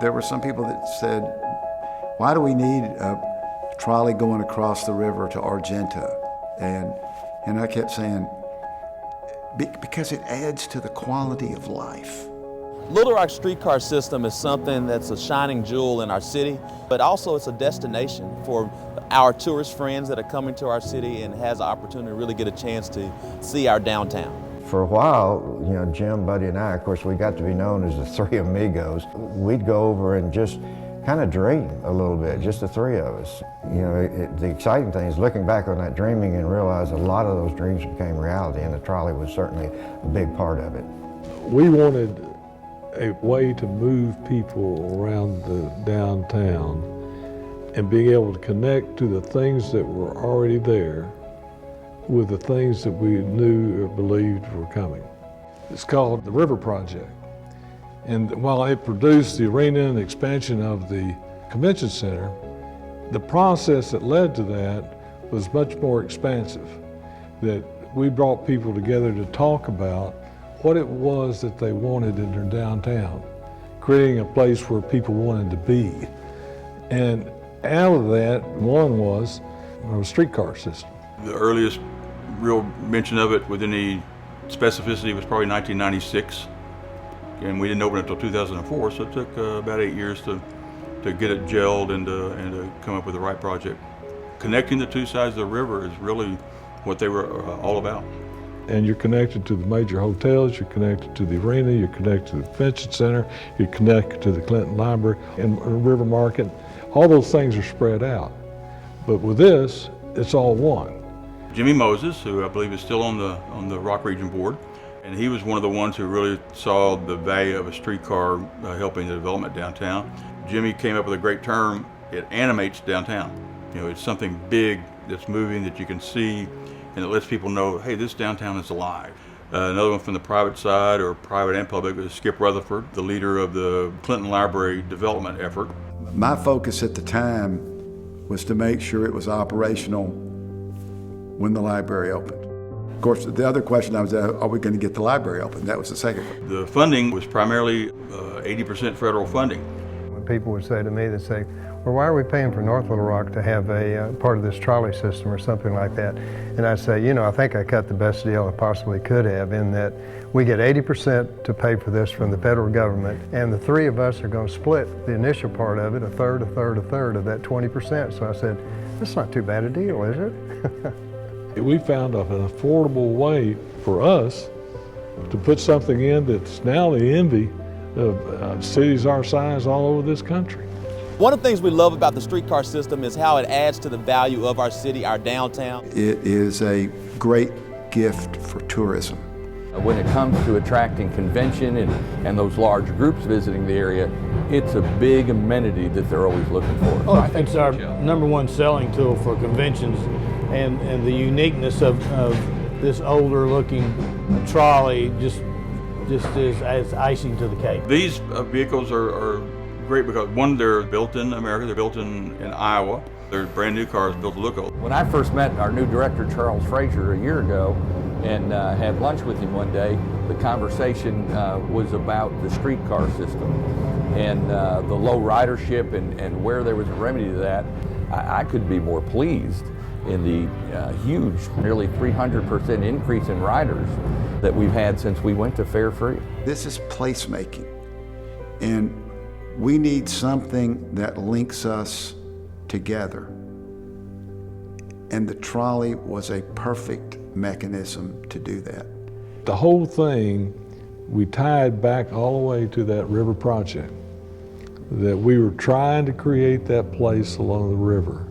there were some people that said, why do we need a trolley going across the river to Argenta? And I kept saying, because it adds to the quality of life. Little Rock streetcar system is something that's a shining jewel in our city, but also it's a destination for our tourist friends that are coming to our city and has the opportunity to really get a chance to see our downtown. For a while, you know, Jim, Buddy, and I, of course, we got to be known as the Three Amigos. We'd go over and just kind of dream a little bit, just the three of us. You know, the exciting thing is looking back on that dreaming and realize a lot of those dreams became reality, and the trolley was certainly a big part of it. We wanted a way to move people around the downtown and being able to connect to the things that were already there with the things that we knew or believed were coming. It's called the River Project. And while it produced the arena and the expansion of the convention center, the process that led to that was much more expansive. That we brought people together to talk about what it was that they wanted in their downtown, creating a place where people wanted to be. And out of that, one was a streetcar system. The earliest real mention of it with any specificity was probably 1996. And we didn't open it until 2004, so it took about 8 years to get it gelled and to come up with the right project. Connecting the two sides of the river is really what they were all about. And you're connected to the major hotels, you're connected to the arena, you're connected to the convention center, you're connected to the Clinton Library and River Market. All those things are spread out. But with this, it's all one. Jimmy Moses, who I believe is still on the Rock Region Board, and he was one of the ones who really saw the value of a streetcar helping the development downtown. Jimmy came up with a great term, it animates downtown. You know, it's something big that's moving that you can see, and it lets people know, hey, this downtown is alive. Another one from the private side, or private and public, was Skip Rutherford, the leader of the Clinton Library development effort. My focus at the time was to make sure it was operational when the library opened. Of course, the other question I was, are we going to get the library open? That was the second one. The funding was primarily 80% federal funding. When people would say to me, they'd say, well, why are we paying for North Little Rock to have a part of this trolley system or something like that? And I'd say, you know, I think I cut the best deal I possibly could have, in that we get 80% to pay for this from the federal government, and the three of us are going to split the initial part of it, a third, a third, a third of that 20%. So I said, that's not too bad a deal, is it? We found an affordable way for us to put something in that's now the envy of cities our size all over this country. One of the things we love about the streetcar system is how it adds to the value of our city, our downtown. It is a great gift for tourism. When it comes to attracting convention and those large groups visiting the area, it's a big amenity that they're always looking for. Oh, it's our number one selling tool for conventions, and the uniqueness of this older looking trolley just is as icing to the cake. These vehicles are great because, one, they're built in America, they're built in Iowa. They're brand new cars built to look old. When I first met our new director, Charles Frazier, a year ago, and had lunch with him one day, the conversation was about the streetcar system and the low ridership and where there was a remedy to that. I could be more pleased in the huge, nearly 300% increase in riders that we've had since we went to fare free. This is placemaking, and we need something that links us together. And the trolley was a perfect mechanism to do that. The whole thing, we tied back all the way to that river project, that we were trying to create that place along the river.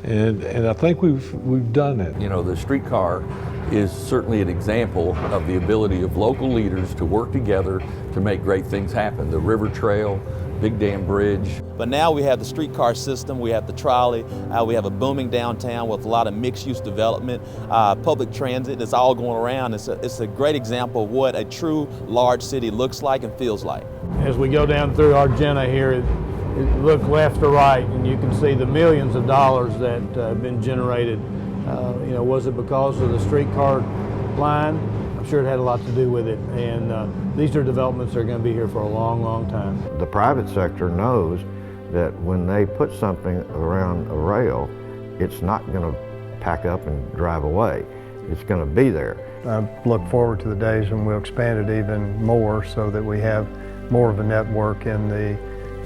And I think we've done it. You know, the streetcar is certainly an example of the ability of local leaders to work together to make great things happen. The river trail, Big Dam Bridge. But now we have the streetcar system, we have the trolley, we have a booming downtown with a lot of mixed-use development, public transit. It's all going around. It's a great example of what a true large city looks like and feels like. As we go down through Argenta here, look left to right, and you can see the millions of dollars that have been generated. You know, was it because of the streetcar line? I'm sure it had a lot to do with it. And these are developments that are going to be here for a long, long time. The private sector knows that when they put something around a rail, it's not going to pack up and drive away. It's going to be there. I look forward to the days when we'll expand it even more so that we have more of a network in the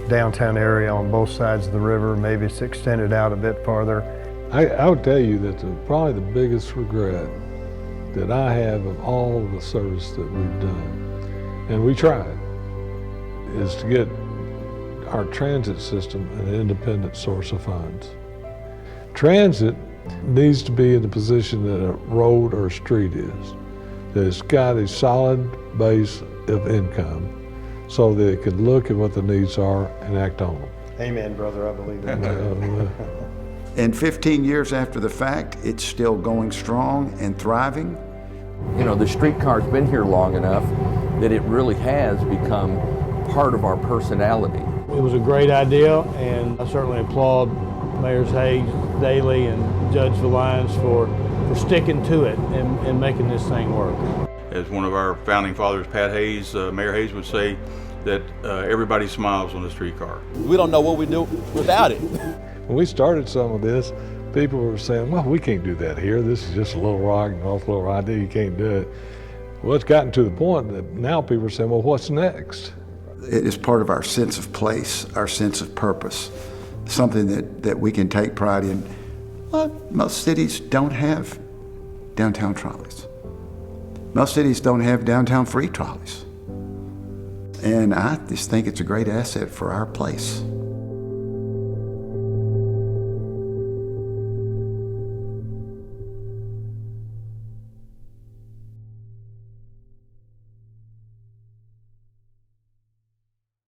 downtown area on both sides of the river. Maybe it's extended out a bit farther. I would tell you that probably the biggest regret that I have of all of the service that we've done, and we tried, is to get our transit system an independent source of funds. Transit needs to be in the position that a road or a street is, that it's got a solid base of income so that it can look at what the needs are and act on them. Amen, brother, I believe that. And 15 years after the fact, it's still going strong and thriving. You know, the streetcar's been here long enough that it really has become part of our personality. It was a great idea, and I certainly applaud Mayors Hayes, Daly, and Judge Valines for sticking to it and making this thing work. As one of our founding fathers, Pat Hayes, Mayor Hayes would say that everybody smiles on the streetcar. We don't know what we do without it. When we started some of this, people were saying, well, we can't do that here. This is just a Little Rock, North Little Rock, you can't do it. Well, it's gotten to the point that now people are saying, well, what's next? It is part of our sense of place, our sense of purpose, something that we can take pride in. Well, most cities don't have downtown trolleys. Most cities don't have downtown free trolleys. And I just think it's a great asset for our place.